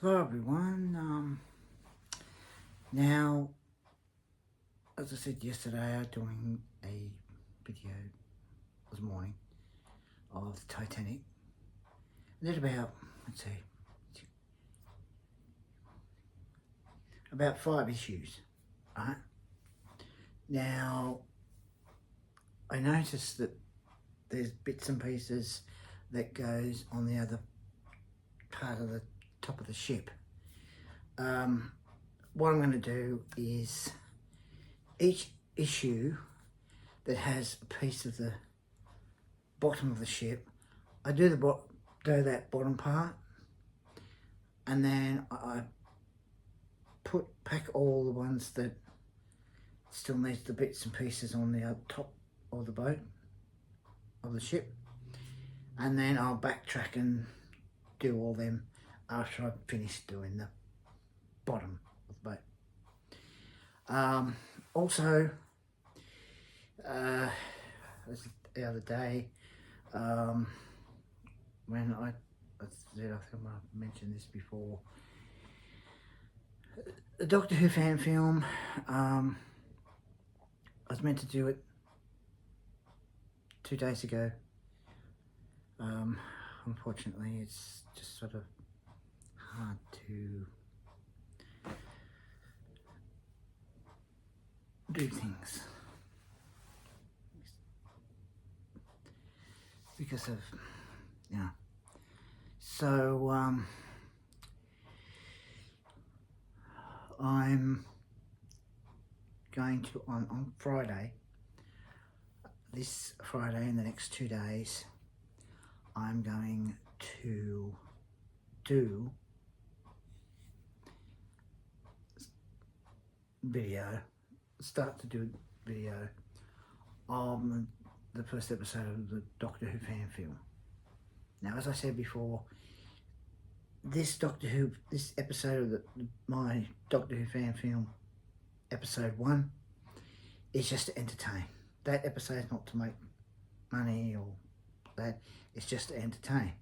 Hello everyone. Now, as I said yesterday, I'm doing a video this morning of the Titanic. I did about 5 issues. Right now, I noticed that there's bits and pieces that goes on the other part of the top of the ship. What I'm going to do is each issue that has a piece of the bottom of the ship, I do that bottom part, and then I pack all the ones that still needs the bits and pieces on the top of the boat of the ship, and then I'll backtrack and do all them after I've finished doing the bottom of the boat. Also, the other day, when I think I mentioned this before, the Doctor Who fan film, I was meant to do it 2 days ago. Unfortunately, it's just sort of hard to do things because of, so I'm going to, on Friday, this Friday, in the next 2 days, I'm going to start to do video on the first episode of the Doctor Who fan film. Now, as I said before, this episode of my Doctor Who fan film, episode 1, is just to entertain. That episode is not to make money or that, it's just to entertain.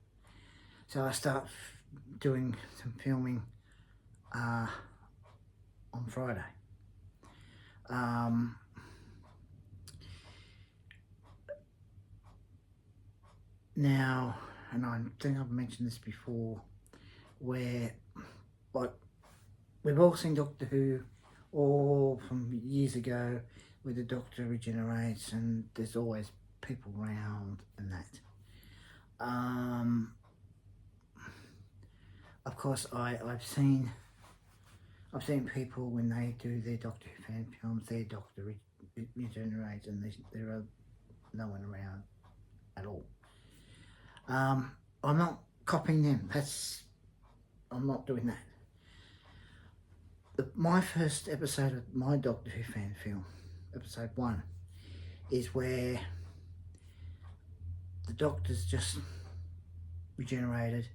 So I start doing some filming on Friday. Now, and I think I've mentioned this before, where, like, we've all seen Doctor Who, all from years ago, where the Doctor regenerates and there's always people around and that. Of course, I've seen people when they do their Doctor Who fan films, their Doctor regenerates and there are no one around at all. I'm not copying them. I'm not doing that. My first episode of my Doctor Who fan film, episode 1, is where the Doctor's just regenerated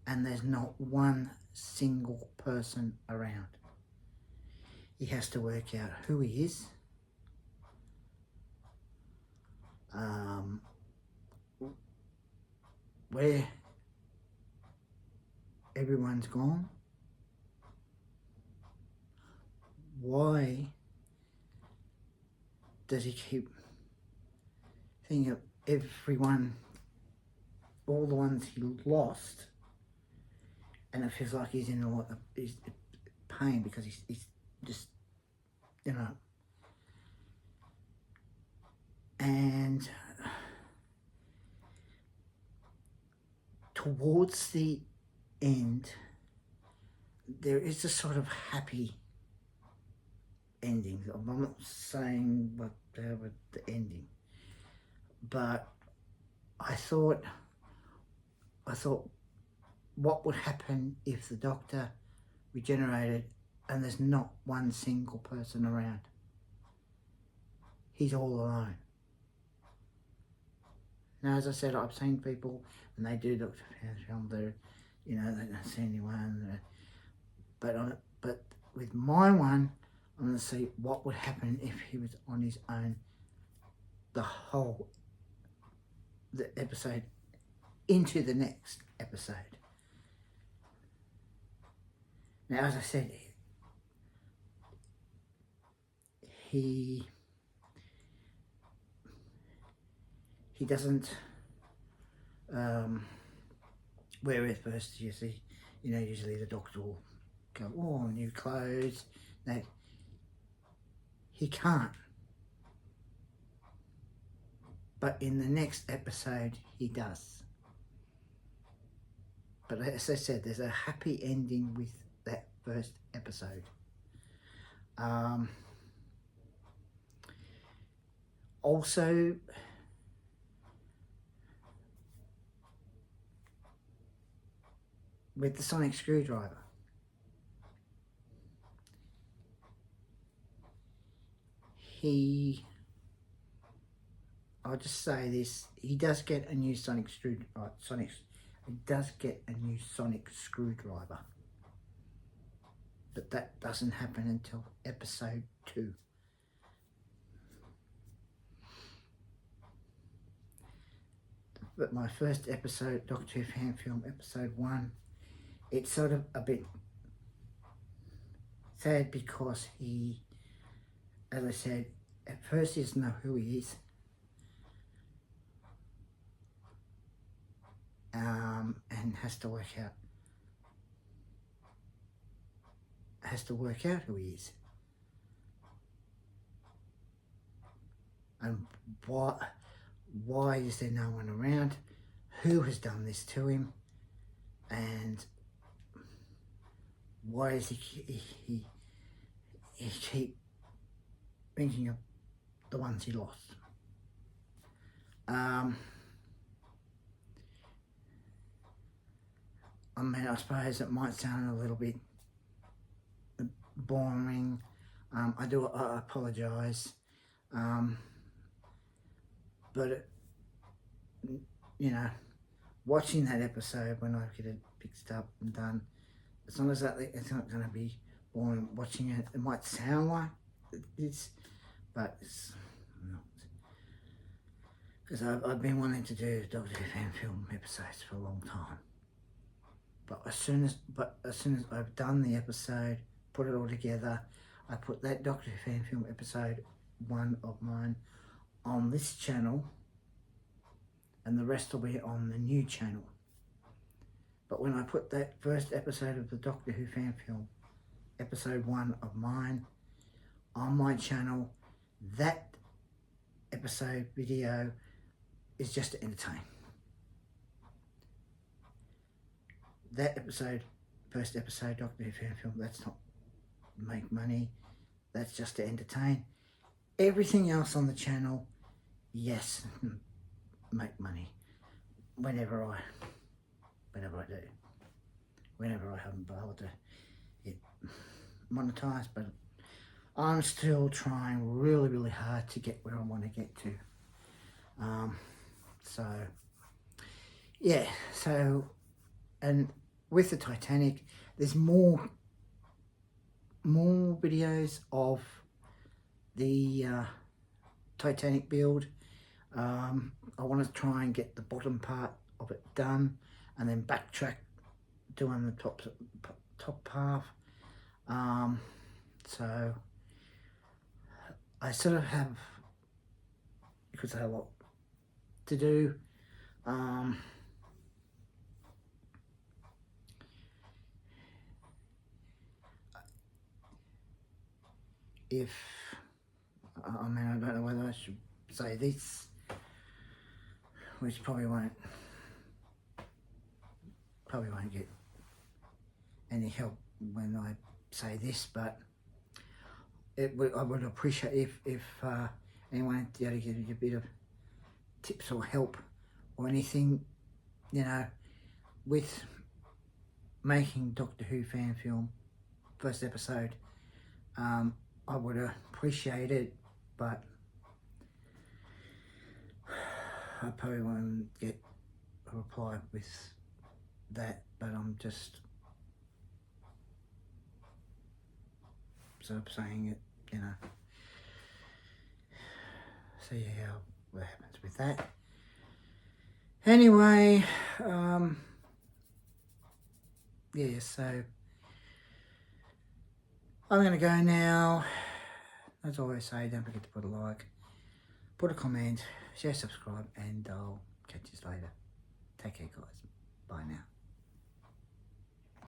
and there's not one single person around. He has to work out who he is, where everyone's gone, why does he keep thinking of everyone, all the ones he lost, and it feels like he's in a lot of pain because he's just, and towards the end, there is a sort of happy ending. I'm not saying what the ending, but I thought what would happen if the Doctor regenerated and there's not one single person around? He's all alone. Now, as I said, I've seen people when they do Doctor Who film, they don't see anyone. But with my one, I'm going to see what would happen if he was on his own the episode into the next episode. Now, as I said, he doesn't wear it first. Usually, usually the doctor will go, oh, new clothes. That he can't. But in the next episode, he does. But as I said, there's a happy ending with that first episode. Also, with the sonic screwdriver, I'll just say this, he does get a new sonic screwdriver. But that doesn't happen until episode 2. But my first episode, Doctor Who fan film, episode 1, it's sort of a bit sad because he, as I said, at first he doesn't know who he is. And has to work out who he is. And why is there no one around? Who has done this to him? And why does he keep thinking of the ones he lost? I mean, I suppose it might sound a little bit boring. I apologise. But watching that episode when I get it fixed up and done, as long as it's not going to be boring watching it. It might sound like it's, but it's not. Because I've been wanting to do Doctor Who fan film episodes for a long time. But as soon as I've done the episode, put it all together, I put that Doctor Who fan film episode 1 of mine on this channel, and the rest will be on the new channel. But when I put that first episode of the Doctor Who fan film, episode 1 of mine, on my channel, that episode video is just to entertain. That episode, first episode, Doctor Who fan film, that's not make money, that's just to entertain. Everything else on the channel, yes, make money. Whenever I do. Whenever I haven't been able to get monetized, but I'm still trying really, really hard to get where I want to get to. So, yeah, and with the Titanic, there's more videos of the Titanic build. I want to try and get the bottom part of it done, and then backtrack doing the top half. So I sort of have, because I have a lot to do. I mean, I don't know whether I should say this, which probably won't get any help when I say this, but I would appreciate if anyone to give you a bit of tips or help or anything, with making Doctor Who fan film first episode. I would appreciate it, but I probably won't get a reply with that, but I'm just sort of saying it, see what happens with that. Anyway, yeah, so I'm going to go now. As I always say, don't forget to put a like, put a comment, share, subscribe, and I'll catch you later. Take care, guys.